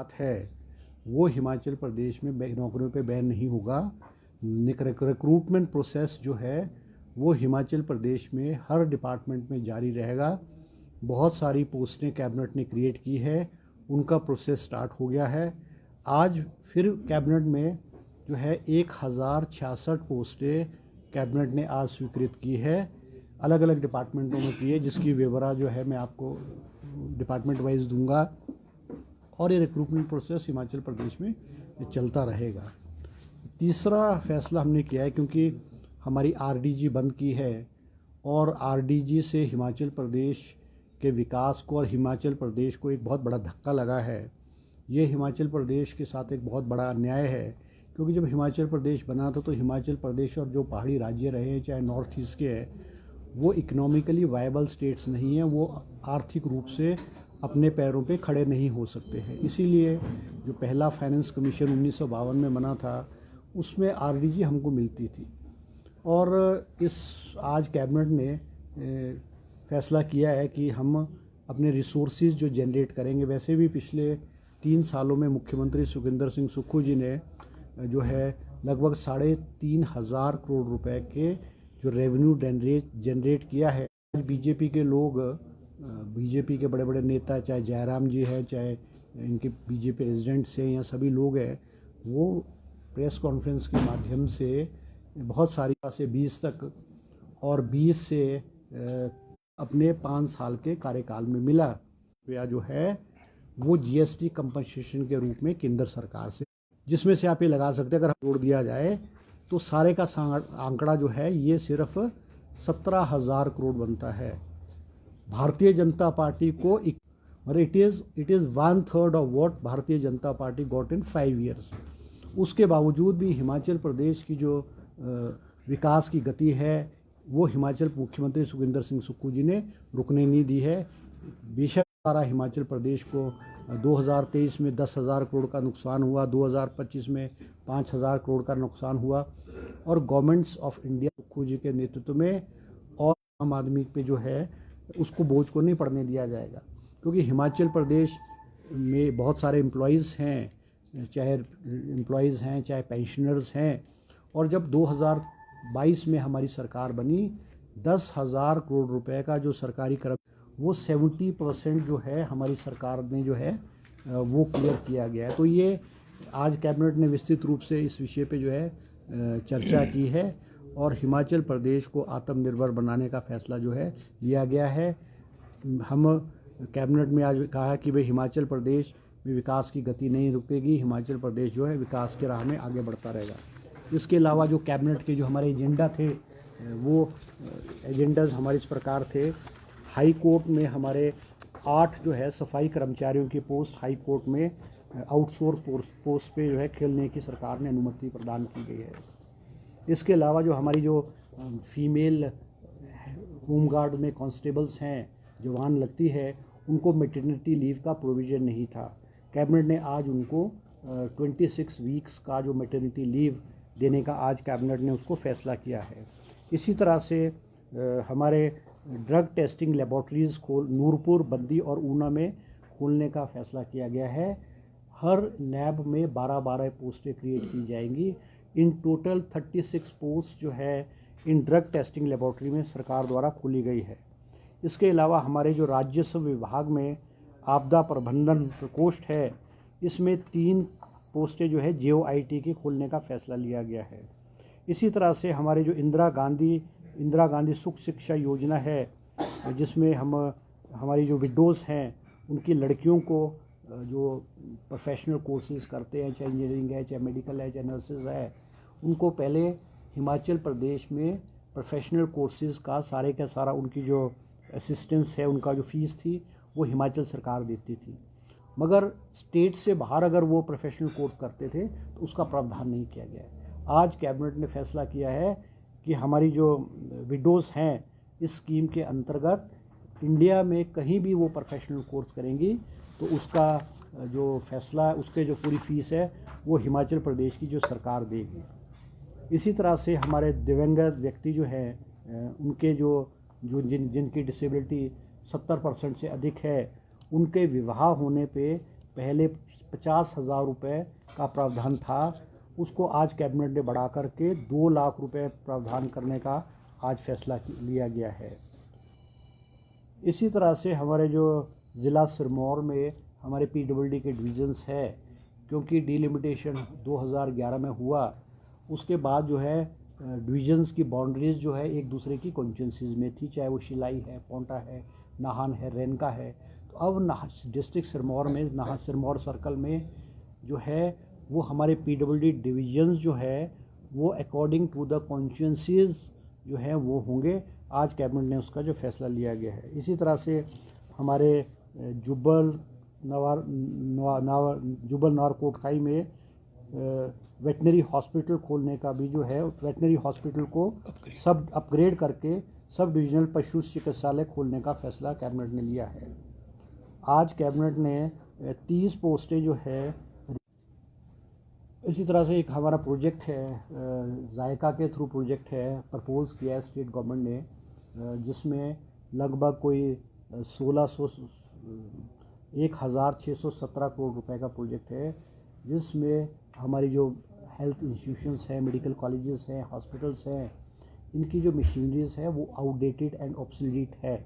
बात है वो हिमाचल प्रदेश में नौकरियों पे बैन नहीं होगा। रिक्रूटमेंट प्रोसेस जो है वो हिमाचल प्रदेश में हर डिपार्टमेंट में जारी रहेगा। बहुत सारी पोस्टें कैबिनेट ने क्रिएट की है, उनका प्रोसेस स्टार्ट हो गया है। आज फिर कैबिनेट में जो है 1066 पोस्टें कैबिनेट ने आज स्वीकृत की है, अलग अलग डिपार्टमेंटों में की है, जिसकी विवरण जो है मैं आपको डिपार्टमेंट वाइज दूंगा। और ये रिक्रूटमेंट प्रोसेस हिमाचल प्रदेश में चलता रहेगा। तीसरा फैसला हमने किया है, क्योंकि हमारी आरडीजी बंद की है और आरडीजी से हिमाचल प्रदेश के विकास को और हिमाचल प्रदेश को एक बहुत बड़ा धक्का लगा है। ये हिमाचल प्रदेश के साथ एक बहुत बड़ा अन्याय है, क्योंकि जब हिमाचल प्रदेश बना था तो हिमाचल प्रदेश और जो पहाड़ी राज्य रहे हैं, चाहे नॉर्थ ईस्ट के हैं, वो इकोनॉमिकली वायबल स्टेट्स नहीं हैं, वो आर्थिक रूप से अपने पैरों पे खड़े नहीं हो सकते हैं। इसीलिए जो पहला फाइनेंस कमीशन 1952 में बना था, उसमें आरडीजी हमको मिलती थी। और इस आज कैबिनेट ने फैसला किया है कि हम अपने रिसोर्सेज जो जनरेट करेंगे, वैसे भी पिछले 3 सालों में मुख्यमंत्री सुखविंदर सिंह सुक्खू जी ने जो है लगभग 3,500 करोड़ रुपए के जो रेवेन्यू जनरेट किया है। आज बीजेपी के लोग, बीजेपी के बड़े बड़े नेता, चाहे जयराम जी हैं, चाहे इनके बीजेपी रेजिडेंट्स हैं या सभी लोग हैं, वो प्रेस कॉन्फ्रेंस के माध्यम से बहुत सारी से 20 तक और 20 से अपने 5 साल के कार्यकाल में मिला या जो है वो जीएसटी कंपनसेशन के रूप में केंद्र सरकार से, जिसमें से आप ये लगा सकते हैं अगर जोड़ दिया जाए तो सारे का आंकड़ा जो है ये सिर्फ 17,000 करोड़ बनता है। भारतीय जनता पार्टी को it is 1/3 of what Bharatiya Janata party got in 5 years. उसके बावजूद भी हिमाचल प्रदेश की जो विकास की गति है वो हिमाचल मुख्यमंत्री सुखविंदर सिंह सुक्खू जी ने रुकने नहीं दी है। बेशक सारा हिमाचल प्रदेश को 2023 में 10,000 करोड़ का नुकसान हुआ, 2025 में 5,000 करोड़ का नुकसान हुआ, और गवर्नमेंट्स ऑफ इंडिया सुक्खू जी के नेतृत्व में और आम आदमी पे जो है उसको बोझ को नहीं पड़ने दिया जाएगा। क्योंकि हिमाचल प्रदेश में बहुत सारे एम्प्लॉयज़ हैं, चाहे एम्प्लॉयज़ हैं चाहे पेंशनर्स हैं, और जब 2022 में हमारी सरकार बनी 10,000 करोड़ रुपए का जो सरकारी कर वो 70% जो है हमारी सरकार ने जो है वो क्लियर किया गया है। तो ये आज कैबिनेट ने विस्तृत रूप से इस विषय पे जो है चर्चा की है और हिमाचल प्रदेश को आत्मनिर्भर बनाने का फैसला जो है लिया गया है। हम कैबिनेट में आज कहा कि भाई हिमाचल प्रदेश में विकास की गति नहीं रुकेगी, हिमाचल प्रदेश जो है विकास के राह में आगे बढ़ता रहेगा। इसके अलावा जो कैबिनेट के जो हमारे एजेंडा थे, वो एजेंडाज हमारे इस प्रकार थे। हाई कोर्ट में हमारे 8 जो है सफाई कर्मचारियों की पोस्ट हाई कोर्ट में आउटसोर्स पोस्ट पे जो है खेलने की सरकार ने अनुमति प्रदान की गई है। इसके अलावा जो हमारी जो फीमेल होमगार्ड में कांस्टेबल्स हैं, जवान लगती है, उनको मैटरनिटी लीव का प्रोविज़न नहीं था। कैबिनेट ने आज उनको 26 वीक्स का जो मैटरनिटी लीव देने का आज कैबिनेट ने उसको फैसला किया है। इसी तरह से हमारे drug testing laboratories Nurpur, Baddi और ऊना में खोलने का फैसला किया गया है। हर लैब में 12-12 पोस्टें क्रिएट की जाएंगी। इन टोटल 36 पोस्ट जो है इन ड्रग टेस्टिंग लेबॉर्ट्री में सरकार द्वारा खोली गई है। इसके अलावा हमारे जो राजस्व विभाग में आपदा प्रबंधन प्रकोष्ठ है, इसमें 3 पोस्टें जो है JOIT की खोलने का फैसला लिया गया है। इसी तरह से हमारे जो इंदिरा गांधी सुख शिक्षा योजना है, जिसमें हमारी जो विडोज़ हैं उनकी लड़कियों को जो प्रोफेशनल कोर्सेज करते हैं, चाहे इंजीनियरिंग है, चाहे मेडिकल है, चाहे नर्सेज है, उनको पहले हिमाचल प्रदेश में प्रोफेशनल कोर्सेज का सारा उनकी जो असिस्टेंस है, उनका जो फ़ीस थी वो हिमाचल सरकार देती थी। मगर स्टेट से बाहर अगर वो प्रोफेशनल कोर्स करते थे तो उसका प्रावधान नहीं किया गया है। आज कैबिनेट ने फैसला किया है कि हमारी जो विडोज़ हैं इस स्कीम के अंतर्गत इंडिया में कहीं भी वो प्रोफेशनल कोर्स करेंगी तो उसका जो फैसला है, उसके जो पूरी फ़ीस है वो हिमाचल प्रदेश की जो सरकार देगी। इसी तरह से हमारे दिव्यांग व्यक्ति जो हैं उनके जिनकी डिसेबिलिटी 70% से अधिक है, उनके विवाह होने पे पहले 50,000 रुपये का प्रावधान था, उसको आज कैबिनेट ने बढ़ा करके 2 लाख रुपये प्रावधान करने का आज फैसला लिया गया है। इसी तरह से हमारे जो ज़िला सिरमौर में हमारे PWD के डिविजन्स है, क्योंकि डिलिमिटेशन 2011 में हुआ, उसके बाद जो है डिविजन्स की बाउंड्रीज जो है एक दूसरे की कॉन्स्टिट्यूंसीज में थी, चाहे वो शिलाई है, पोंटा है, नाहन है, रेनका है। तो अब डिस्ट्रिक्ट सिरमौर में सिरमौर सर्कल में जो है वो हमारे PWD डिविजन्स जो है वो अकॉर्डिंग टू द कॉन्स्टिट्यूंसीज जो है वो होंगे। आज कैबिनेट ने उसका जो फैसला लिया गया है। इसी तरह से हमारे जुब्बल नवार कोटखाई में वेटनरी हॉस्पिटल खोलने का भी जो है, वेटनरी हॉस्पिटल को सब अपग्रेड करके सब डिविजनल पशु चिकित्सालय खोलने का फैसला कैबिनेट ने लिया है। आज कैबिनेट ने 30 पोस्टें जो है, इसी तरह से एक हमारा प्रोजेक्ट है जायका के थ्रू प्रोजेक्ट है, प्रपोज किया है स्टेट गवर्नमेंट ने, जिसमें लगभग कोई 1617 करोड़ रुपए का प्रोजेक्ट है, जिसमें हमारी जो हेल्थ इंस्टीट्यूशंस हैं, मेडिकल कॉलेजेस हैं, हॉस्पिटल्स हैं, इनकी जो मशीनरीज है वो आउटडेटेड एंड ऑब्सोलीट है।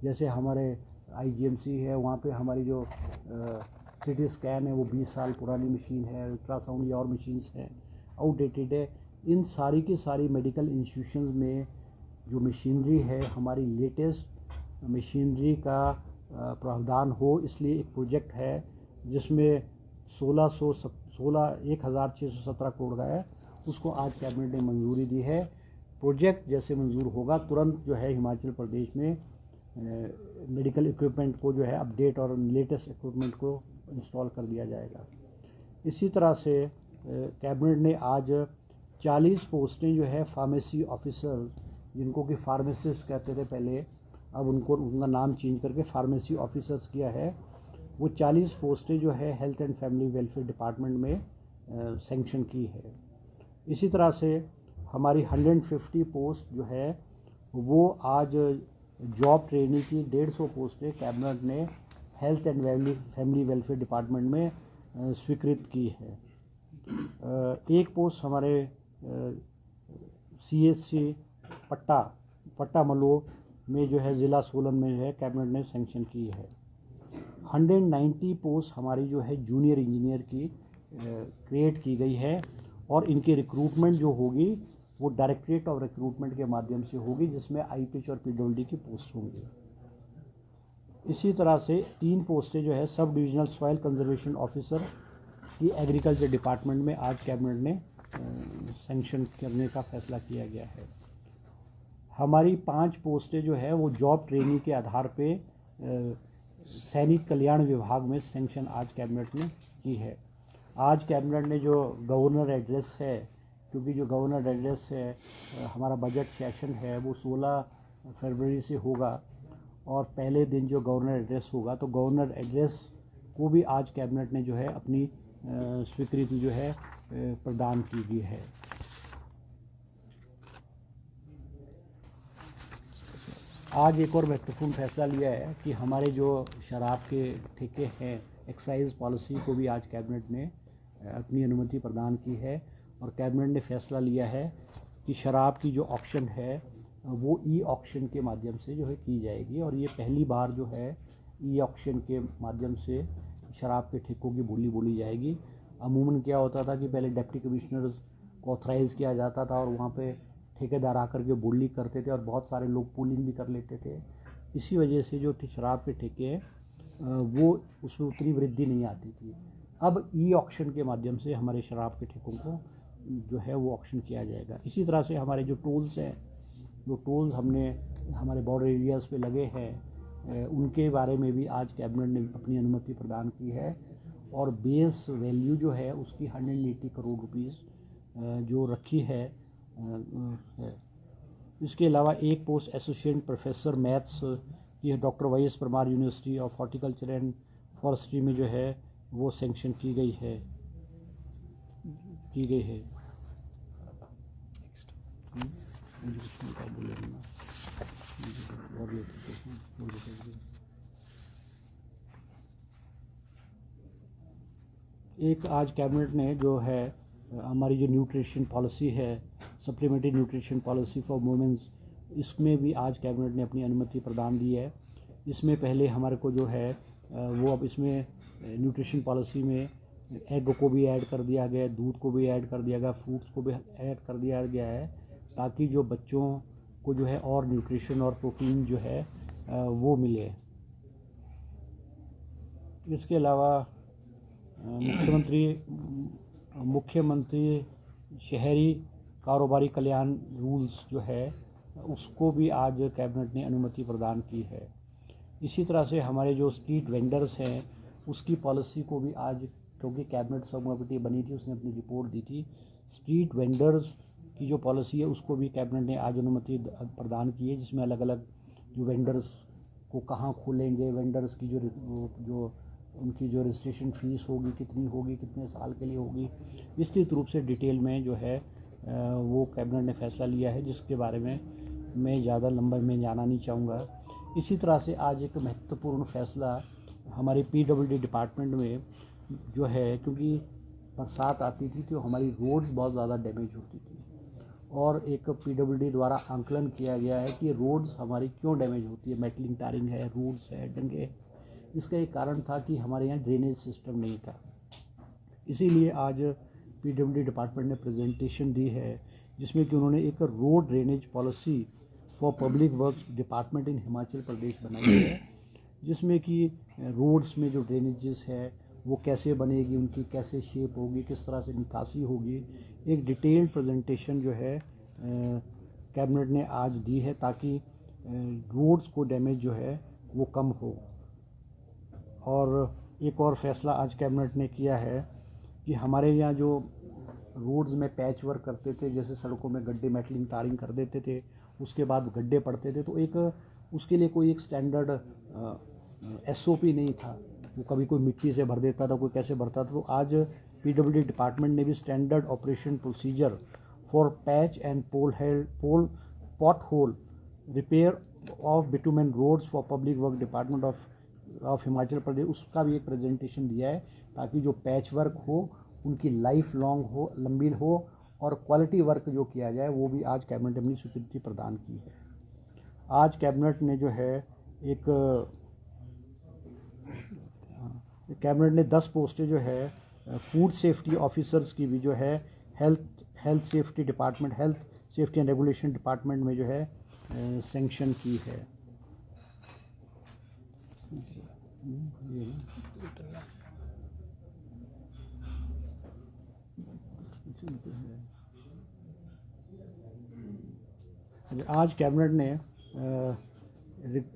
जैसे हमारे IGMC है, वहाँ पे हमारी जो CT स्कैन है वो 20 साल पुरानी मशीन है, अल्ट्रासाउंड या और मशीन्स हैं, आउटडेटेड है। इन सारी की सारी मेडिकल इंस्टीट्यूशंस में जो मशीनरी है, हमारी लेटेस्ट मशीनरी का प्रावधान हो, इसलिए एक प्रोजेक्ट है जिसमें 1617 करोड़ का है, उसको आज कैबिनेट ने मंजूरी दी है। प्रोजेक्ट जैसे मंजूर होगा तुरंत जो है हिमाचल प्रदेश में मेडिकल इक्विपमेंट को जो है अपडेट और लेटेस्ट इक्विपमेंट को इंस्टॉल कर दिया जाएगा। इसी तरह से कैबिनेट ने आज 40 पोस्टें जो है फार्मेसी ऑफिसर, जिनको कि फार्मासिस्ट कहते थे पहले, अब उनका नाम चेंज करके फार्मेसी ऑफिसर्स किया है, वो 40 पोस्टें जो है health and family welfare department में सैंक्शन की है। इसी तरह से हमारी 150 पोस्ट जो है वो आज जॉब ट्रेनिंग की 150 पोस्टें कैबिनेट ने health and family welfare department में स्वीकृत की है। एक पोस्ट हमारे CHC पट्टा मलो में जो है ज़िला सोलन में जो है कैबिनेट ने सैंक्शन की है। 190 पोस्ट हमारी जो है जूनियर इंजीनियर की क्रिएट की गई है, और इनकी रिक्रूटमेंट जो होगी वो डायरेक्टरेट ऑफ रिक्रूटमेंट के माध्यम से होगी, जिसमें IPH और PWD की पोस्ट होंगी। इसी तरह से 3 पोस्टें जो है sub divisional soil conservation officer की एग्रीकल्चर डिपार्टमेंट में आज कैबिनेट ने सैंक्शन करने का फैसला किया गया है। हमारी 5 पोस्टें जो है वो जॉब ट्रेनिंग के आधार पे सैनिक कल्याण विभाग में सैंक्शन आज कैबिनेट ने की है। आज कैबिनेट ने जो गवर्नर एड्रेस है, क्योंकि जो गवर्नर एड्रेस है हमारा बजट सेशन है वो 16 फरवरी से होगा, और पहले दिन जो गवर्नर एड्रेस होगा, तो गवर्नर एड्रेस को भी आज कैबिनेट ने जो है अपनी स्वीकृति जो है प्रदान की गई है। आज एक और महत्वपूर्ण फैसला लिया है कि हमारे जो शराब के ठेके हैं, एक्साइज पॉलिसी को भी आज कैबिनेट ने अपनी अनुमति प्रदान की है, और कैबिनेट ने फैसला लिया है कि शराब की जो ऑक्शन है वो ऑक्शन के माध्यम से जो है की जाएगी, और ये पहली बार जो है ऑक्शन के माध्यम से शराब के ठेकों की बोली जाएगी। अमूमन क्या होता था कि पहले डिप्टी कमिश्नर्स को ऑथराइज़ किया जाता था और वहाँ पे ठेकेदार आकर के बोली करते थे, और बहुत सारे लोग पूलिंग भी कर लेते थे। इसी वजह से जो शराब के ठेके हैं वो उसमें उतनी वृद्धि नहीं आती थी। अब ऑक्शन के माध्यम से हमारे शराब के ठेकों को जो है वो ऑक्शन किया जाएगा। इसी तरह से हमारे जो टोल्स हैं, जो टोल्स हमने हमारे बॉर्डर एरियाज़ पे लगे हैं, उनके बारे में भी आज कैबिनेट ने अपनी अनुमति प्रदान की है, और बेस वैल्यू जो है उसकी 180 करोड़ रुपीज़ जो रखी है। इसके अलावा एक पोस्ट एसोसिएट प्रोफेसर मैथ्स की doctor YS Parmar university of horticulture and forestry में जो है वो सैंक्शन की गई है। एक आज कैबिनेट ने जो है हमारी जो न्यूट्रिशन पॉलिसी है, supplementary nutrition policy for womens, इसमें भी आज कैबिनेट ने अपनी अनुमति प्रदान दी है। इसमें पहले हमारे को जो है वो अब इसमें न्यूट्रिशन पॉलिसी में एग को भी ऐड कर दिया गया है, दूध को भी ऐड कर दिया गया, फ्रूट्स को भी ऐड कर दिया गया है, ताकि जो बच्चों को जो है और न्यूट्रिशन और प्रोटीन जो है वो मिले। इसके अलावा मुख्यमंत्री शहरी कारोबारी कल्याण रूल्स जो है उसको भी आज कैबिनेट ने अनुमति प्रदान की है। इसी तरह से हमारे जो स्ट्रीट वेंडर्स हैं उसकी पॉलिसी को भी आज, क्योंकि कैबिनेट सब कमेटी बनी थी, उसने अपनी रिपोर्ट दी थी, स्ट्रीट वेंडर्स की जो पॉलिसी है उसको भी कैबिनेट ने आज अनुमति प्रदान की है, जिसमें अलग अलग जो वेंडर्स को कहाँ खोलेंगे, वेंडर्स की जो उनकी जो रजिस्ट्रेशन फ़ीस होगी कितनी होगी, कितने साल के लिए होगी, विस्तृत रूप से डिटेल में जो है वो कैबिनेट ने फैसला लिया है, जिसके बारे में मैं ज़्यादा लंबा में जाना नहीं चाहूँगा। इसी तरह से आज एक महत्वपूर्ण फैसला हमारे PWD डिपार्टमेंट में जो है, क्योंकि बरसात आती थी तो हमारी रोड्स बहुत ज़्यादा डैमेज होती थी, और एक PWD द्वारा आंकलन किया गया है कि रोड्स हमारी क्यों डैमेज होती है, मेटलिंग टारिंग है, रूट्स है, डंगे। इसका एक कारण था कि हमारे यहाँ ड्रेनेज सिस्टम नहीं था। इसीलिए आज PWD डिपार्टमेंट ने प्रेजेंटेशन दी है, जिसमें कि उन्होंने एक road drainage policy for public works department in Himachal Pradesh बनाई है, जिसमें कि रोड्स में जो ड्रेनेजेस है वो कैसे बनेगी, उनकी कैसे शेप होगी, किस तरह से निकासी होगी, एक डिटेल्ड प्रेजेंटेशन जो है कैबिनेट ने आज दी है, ताकि रोड्स को डैमेज जो है वो कम हो। और एक और फैसला आज कैबिनेट ने किया है कि हमारे यहाँ जो रोड्स में पैच वर्क करते थे, जैसे सड़कों में गड्ढे मेटलिंग तारिंग कर देते थे, उसके बाद गड्ढे पड़ते थे, तो एक उसके लिए कोई एक स्टैंडर्ड SOP नहीं था, वो कभी कोई मिट्टी से भर देता था, कोई कैसे भरता था। तो आज PWD डिपार्टमेंट ने भी standard operation procedure for patch and pothole repair of bitumen roads for public work department of Himachal Pradesh, उसका भी एक प्रेजेंटेशन दिया है, ताकि जो पैच वर्क हो उनकी लाइफ लॉन्ग हो, लंबी हो, और क्वालिटी वर्क जो किया जाए वो भी आज कैबिनेट ने अपनी स्वीकृति प्रदान की है। आज कैबिनेट ने जो है कैबिनेट ने 10 पोस्टें जो है फूड सेफ्टी ऑफिसर्स की भी जो है health safety department, health safety and regulation department में जो है सैंक्शन की है। आज कैबिनेट ने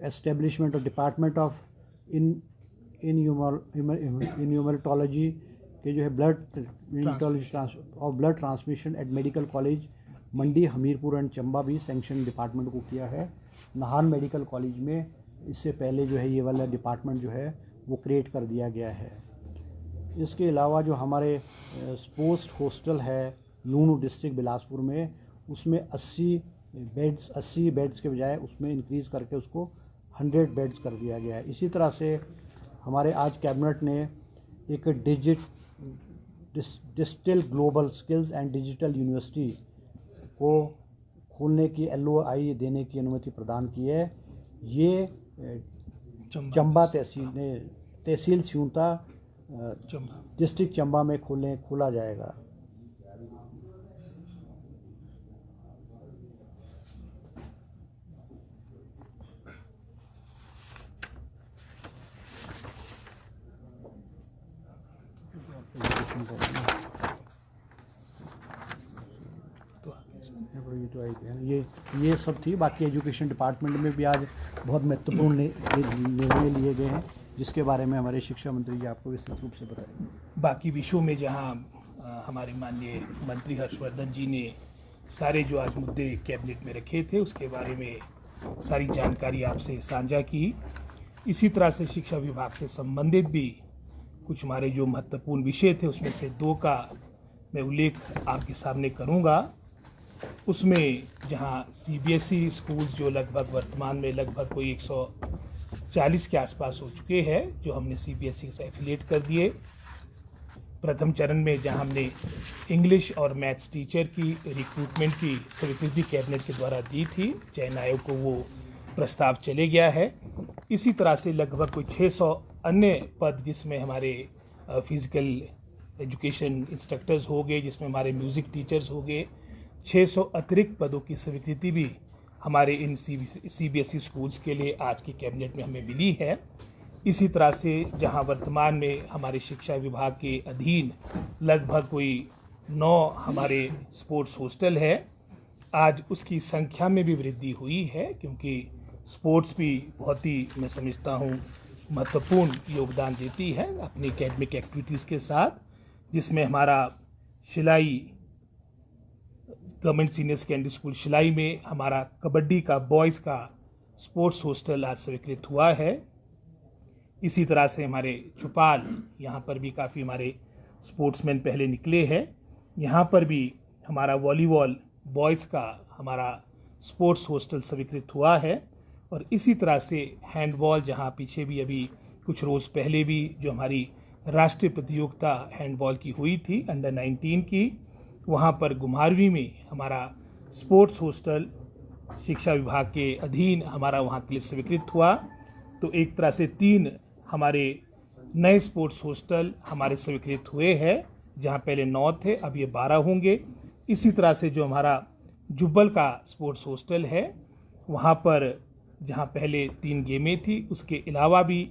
establishment of department of immunohaematology के जो है blood transmission at medical college Mandi, Hamirpur and Chamba भी सैंक्शन डिपार्टमेंट को किया है। नाहन मेडिकल कॉलेज में इससे पहले जो है ये वाला डिपार्टमेंट जो है वो क्रिएट कर दिया गया है। इसके अलावा जो हमारे स्पोर्ट्स हॉस्टल है लूनू डिस्ट्रिक्ट बिलासपुर में, उसमें 80 बेड्स के बजाय उसमें इंक्रीज़ करके उसको 100 बेड्स कर दिया गया है। इसी तरह से हमारे आज कैबिनेट ने एक digital global skills and digital university को खोलने की LOI देने की अनुमति प्रदान की है। ये चंबा तहसील सियूंता डिस्ट्रिक्ट चंबा में खोला जाएगा। ये सब थी। बाकी एजुकेशन डिपार्टमेंट में भी आज बहुत महत्वपूर्ण निर्णय लिए गए हैं, जिसके बारे में हमारे शिक्षा मंत्री जी आपको विस्तृत रूप से बताएं। बाकी विषयों में जहां हमारे माननीय मंत्री हर्षवर्धन जी ने सारे जो आज मुद्दे कैबिनेट में रखे थे उसके बारे में सारी जानकारी आपसे साझा की। इसी तरह से शिक्षा विभाग से संबंधित भी कुछ हमारे जो महत्वपूर्ण विषय थे उसमें से 2 का मैं उल्लेख आपके सामने करूंगा। उसमें जहां CBSE स्कूल्स जो लगभग वर्तमान में लगभग कोई 140 के आसपास हो चुके हैं, जो हमने CBSE से एफिलिएट कर दिए, प्रथम चरण में जहां हमने इंग्लिश और मैथ्स टीचर की रिक्रूटमेंट की स्वीकृति कैबिनेट के द्वारा दी थी, चयन आयोग को वो प्रस्ताव चले गया है। इसी तरह से लगभग कोई 600 अन्य पद जिसमें हमारे फिजिकल एजुकेशन इंस्ट्रक्टर्स हो गए, जिसमें हमारे म्यूज़िक टीचर्स हो गए, 600 अतिरिक्त पदों की स्वीकृति भी हमारे इन CBSE स्कूल्स के लिए आज की कैबिनेट में हमें मिली है। इसी तरह से जहां वर्तमान में हमारे शिक्षा विभाग के अधीन लगभग कोई 9 हमारे स्पोर्ट्स हॉस्टल है, आज उसकी संख्या में भी वृद्धि हुई है, क्योंकि स्पोर्ट्स भी बहुत ही, मैं समझता हूँ, महत्वपूर्ण योगदान देती है अपनी एकेडमिक एक्टिविटीज़ के साथ, जिसमें हमारा Shilai government senior secondary school Shilai में हमारा कबड्डी का बॉयज़ का स्पोर्ट्स हॉस्टल आज स्वीकृत हुआ है। इसी तरह से हमारे चौपाल, यहाँ पर भी काफ़ी हमारे स्पोर्ट्समैन पहले निकले हैं, यहाँ पर भी हमारा वॉलीबॉल बॉयज़ का हमारा स्पोर्ट्स हॉस्टल स्वीकृत हुआ है। और इसी तरह से हैंडबॉल, जहाँ पीछे भी अभी कुछ रोज़ पहले भी जो हमारी राष्ट्रीय प्रतियोगिता हैंडबॉल की हुई थी अंडर 19 की, वहाँ पर घुमारवीं में हमारा स्पोर्ट्स हॉस्टल शिक्षा विभाग के अधीन हमारा वहाँ के लिए स्वीकृत हुआ। तो एक तरह से 3 हमारे नए स्पोर्ट्स हॉस्टल हमारे स्वीकृत हुए हैं, जहाँ पहले 9 थे, अब ये 12 होंगे। इसी तरह से जो हमारा जुब्बल का स्पोर्ट्स हॉस्टल है, वहाँ पर जहाँ पहले 3 गेमें थी, उसके अलावा भी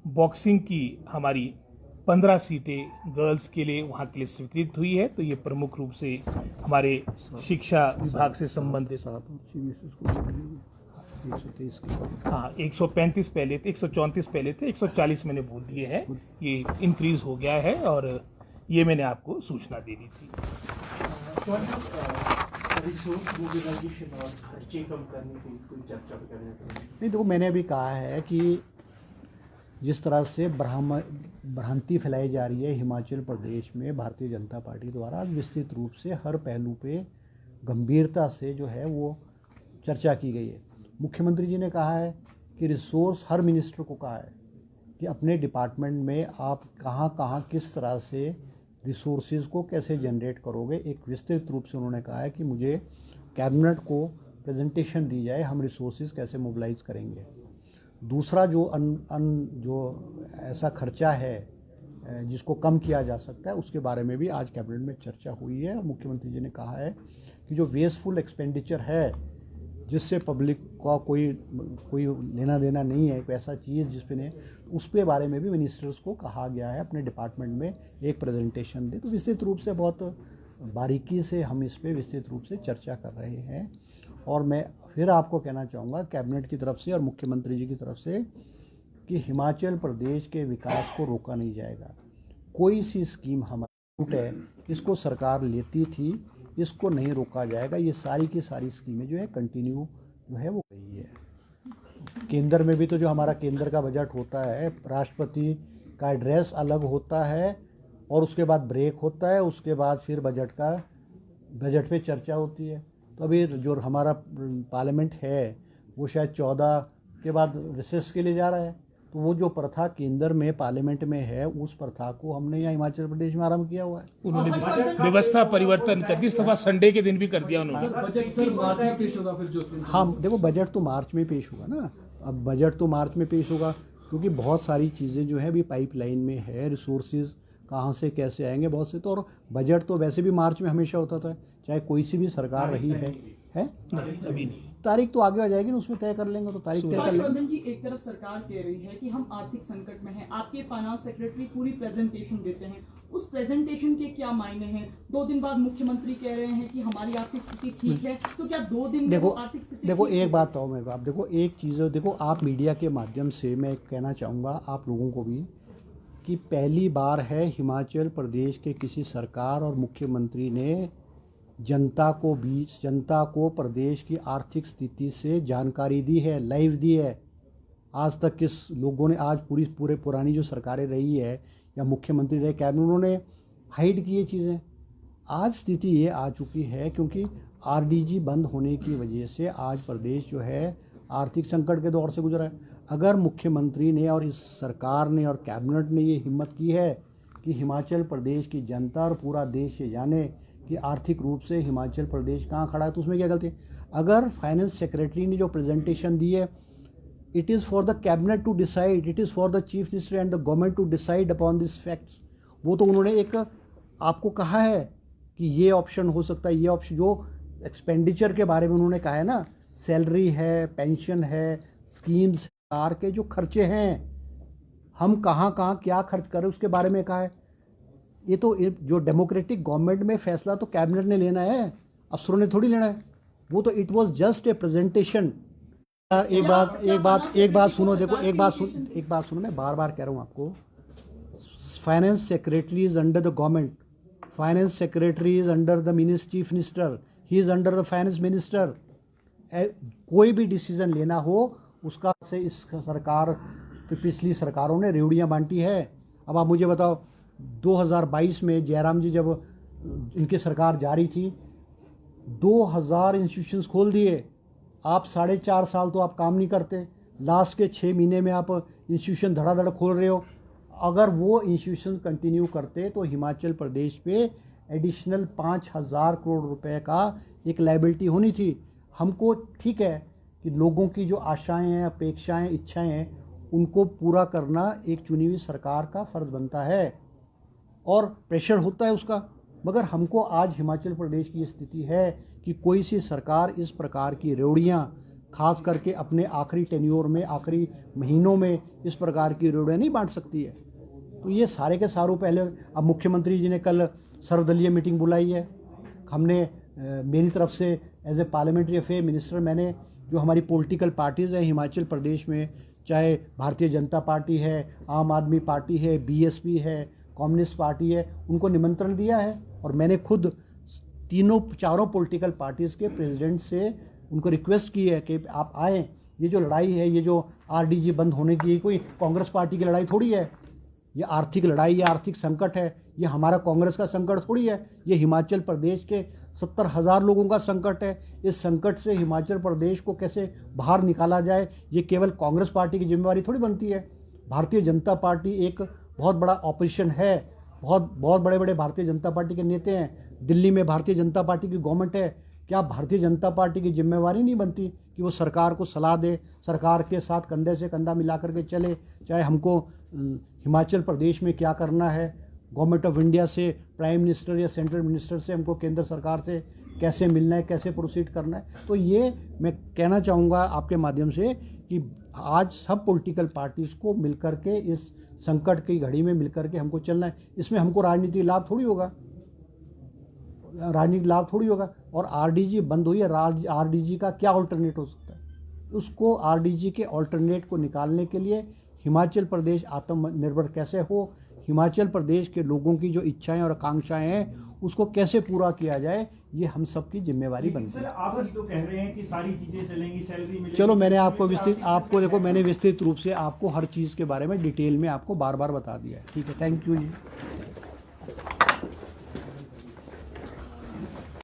बॉक्सिंग की हमारी 15 सीटें गर्ल्स के लिए वहाँ के लिए स्वीकृत हुई है। तो ये प्रमुख रूप से हमारे शिक्षा विभाग से संबंधित, हाँ, 135 पहले थे, 134 पहले थे, 140 मैंने बोल दिए हैं, ये इंक्रीज हो गया है और ये मैंने आपको सूचना देनी थी। नहीं, देखो, मैंने अभी कहा है कि जिस तरह से भ्रांति फैलाई जा रही है हिमाचल प्रदेश में भारतीय जनता पार्टी द्वारा, विस्तृत रूप से हर पहलू पे गंभीरता से जो है वो चर्चा की गई है। मुख्यमंत्री जी ने कहा है कि रिसोर्स, हर मिनिस्टर को कहा है कि अपने डिपार्टमेंट में आप कहाँ कहाँ किस तरह से रिसोर्सेज को कैसे जनरेट करोगे। एक विस्तृत रूप से उन्होंने कहा है कि मुझे कैबिनेट को प्रेजेंटेशन दी जाए, हम रिसोर्सेज कैसे मोबिलाइज करेंगे। दूसरा जो जो ऐसा खर्चा है जिसको कम किया जा सकता है, उसके बारे में भी आज कैबिनेट में चर्चा हुई है। मुख्यमंत्री जी ने कहा है कि जो वेस्टफुल एक्सपेंडिचर है, जिससे पब्लिक का कोई लेना देना नहीं है, एक ऐसा चीज़ जिस पे नहीं, उसके बारे में भी मिनिस्टर्स को कहा गया है अपने डिपार्टमेंट में एक प्रेजेंटेशन दे। तो विस्तृत रूप से, बहुत बारीकी से हम इस पे विस्तृत रूप से चर्चा कर रहे हैं। और मैं फिर आपको कहना चाहूँगा कैबिनेट की तरफ से और मुख्यमंत्री जी की तरफ से कि हिमाचल प्रदेश के विकास को रोका नहीं जाएगा। कोई सी स्कीम हमारी है, इसको सरकार लेती थी, इसको नहीं रोका जाएगा। ये सारी की सारी स्कीमें जो है कंटिन्यू जो है वो रही है। केंद्र में भी तो जो हमारा केंद्र का बजट होता है, राष्ट्रपति का एड्रेस अलग होता है और उसके बाद ब्रेक होता है, उसके बाद फिर बजट पे चर्चा होती है। तो अभी जो हमारा पार्लियामेंट है वो शायद 14 के बाद रिसेस के लिए जा रहा है। तो वो जो प्रथा केंद्र में पार्लियामेंट में है, उस प्रथा को हमने यहाँ हिमाचल प्रदेश में आरंभ किया हुआ है। उन्होंने व्यवस्था परिवर्तन कर दी, इस दफा संडे के दिन भी कर दिया उन्होंने। हाँ, देखो, बजट तो मार्च में पेश होगा ना। अब बजट तो मार्च में पेश होगा, क्योंकि बहुत सारी चीज़ें जो है अभी पाइपलाइन में है, रिसोर्सेज कहाँ से कैसे आएंगे बहुत से। तो और बजट तो वैसे भी मार्च में हमेशा होता था, चाहे कोई सी भी सरकार रही है नहीं, अभी नहीं। तारीख तो आगे आ जाएगी ना, उसमें तय कर लेंगे। तो तारीख तय कर लेंगे। जी, एक तरफ सरकार कह रही है कि हम आर्थिक संकट में हैं, आपके फाइनेंस सेक्रेटरी पूरी प्रेजेंटेशन देते हैं, उस प्रेजेंटेशन के क्या मायने हैं? 2 दिन बाद मुख्यमंत्री कह रहे हैं कि हमारी आर्थिक स्थिति ठीक है, तो क्या 2 दिन में आर्थिक स्थिति? देखो, एक बात तो मेरे को, आप देखो, एक चीज़ देखो, आप मीडिया के माध्यम से मैं कहना चाहूँगा आप लोगों को भी कि पहली बार है हिमाचल प्रदेश के किसी सरकार और मुख्यमंत्री ने जनता को प्रदेश की आर्थिक स्थिति से जानकारी दी है, लाइव दी है। आज तक किस लोगों ने, आज पूरे पुरानी जो सरकारें रही है या मुख्यमंत्री रहे, कैबिनेट, उन्होंने हाइड की ये चीज़ें। आज स्थिति ये आ चुकी है क्योंकि आरडीजी बंद होने की वजह से आज प्रदेश जो है आर्थिक संकट के दौर से गुजरा है। अगर मुख्यमंत्री ने और इस सरकार ने और कैबिनेट ने ये हिम्मत की है कि हिमाचल प्रदेश की जनता और पूरा देश ये जाने कि आर्थिक रूप से हिमाचल प्रदेश कहाँ खड़ा है, तो उसमें क्या गलती है? अगर फाइनेंस सेक्रेटरी ने जो प्रेजेंटेशन दी है, it is for the cabinet to decide, it is for the chief minister and the government to decide upon this facts. वो तो उन्होंने एक आपको कहा है कि ये ऑप्शन हो सकता है, ये ऑप्शन जो एक्सपेंडिचर के बारे में उन्होंने कहा है ना, सैलरी है, पेंशन है, स्कीम्स, सरकार के जो खर्चे हैं, हम कहाँ कहाँ क्या खर्च करें उसके बारे में कहा है। ये तो जो डेमोक्रेटिक गवर्नमेंट में फैसला तो कैबिनेट ने लेना है, अफसरों ने थोड़ी लेना है। वो तो it was just a presentation. एक बात सुनो, देखो एक बात सुनो, मैं बार बार कह रहा हूँ आपको, finance secretary is under the government, finance secretary is under the chief minister, he is under the finance minister. कोई भी डिसीजन लेना हो उसका से इस सरकार, पिछली सरकारों ने रेवड़ियाँ बांटी है। अब आप मुझे बताओ, 2022 में जयराम जी जब इनकी सरकार जारी थी, 2000 इंस्टीट्यूशंस खोल दिए। आप 4.5 साल तो आप काम नहीं करते, लास्ट के 6 महीने में आप इंस्टीट्यूशन धड़ाधड़ खोल रहे हो। अगर वो इंस्टीट्यूशन कंटिन्यू करते तो हिमाचल प्रदेश पे एडिशनल 5,000 करोड़ रुपए का एक लायबिलिटी होनी थी। हमको ठीक है कि लोगों की जो आशाएं हैं, अपेक्षाएं, इच्छाएं हैं, उनको पूरा करना एक चुनी हुई सरकार का फ़र्ज बनता है और प्रेशर होता है उसका। मगर हमको आज हिमाचल प्रदेश की स्थिति है कि कोई सी सरकार इस प्रकार की रेवड़ियाँ, खास करके अपने आखिरी टेन्योर में, आखिरी महीनों में इस प्रकार की रेवड़ियाँ नहीं बांट सकती है। तो ये सारे के सारों पहले, अब मुख्यमंत्री जी ने कल सर्वदलीय मीटिंग बुलाई है। हमने मेरी तरफ से as a parliamentary affair minister, मैंने जो हमारी पॉलिटिकल पार्टीज़ हैं हिमाचल प्रदेश में, चाहे भारतीय जनता पार्टी है, आम आदमी पार्टी है, बीएसपी है, कम्युनिस्ट पार्टी है, उनको निमंत्रण दिया है। और मैंने खुद चारों पॉलिटिकल पार्टीज़ के प्रेसिडेंट से उनको रिक्वेस्ट की है कि आप आएँ। ये जो लड़ाई है, ये जो आरडीजी बंद होने की, कोई कांग्रेस पार्टी की लड़ाई थोड़ी है। ये आर्थिक लड़ाई, ये आर्थिक संकट है, ये हमारा कांग्रेस का संकट थोड़ी है। ये हिमाचल प्रदेश के 70,000 लोगों का संकट है। इस संकट से हिमाचल प्रदेश को कैसे बाहर निकाला जाए, ये केवल कांग्रेस पार्टी की जिम्मेवारी थोड़ी बनती है। भारतीय जनता पार्टी एक बहुत बड़ा ऑपोजिशन है, बहुत बड़े बड़े भारतीय जनता पार्टी के नेता हैं। दिल्ली में भारतीय जनता पार्टी की गवर्नमेंट है। क्या भारतीय जनता पार्टी की जिम्मेवारी नहीं बनती कि वो सरकार को सलाह दे, सरकार के साथ कंधे से कंधा मिला करके चले, चाहे हमको हिमाचल प्रदेश में क्या करना है, गवर्नमेंट ऑफ इंडिया से, प्राइम मिनिस्टर या सेंट्रल मिनिस्टर से हमको केंद्र सरकार से कैसे मिलना है, कैसे प्रोसीड करना है। तो ये मैं कहना चाहूँगा आपके माध्यम से कि आज सब पॉलिटिकल पार्टीज़ को मिलकर के इस संकट की घड़ी में मिलकर के हमको चलना है। इसमें हमको राजनीतिक लाभ थोड़ी होगा, और आरडीजी बंद हुई है, आरडीजी का क्या अल्टरनेट हो सकता है? उसको आरडीजी के अल्टरनेट को निकालने के लिए हिमाचल प्रदेश आत्मनिर्भर कैसे हो, हिमाचल प्रदेश के लोगों की जो इच्छाएं और आकांक्षाएं हैं उसको कैसे पूरा किया जाए, ये हम सबकी जिम्मेवारी बनती है। आप तो कह रहे हैं कि सारी चीजें चलेंगी, सैलरी मिलेगी। चलो, मैंने आपको विस्तृत रूप से आपको हर चीज़ के बारे में डिटेल में आपको बार बार बता दिया है। ठीक है, थैंक यू जी।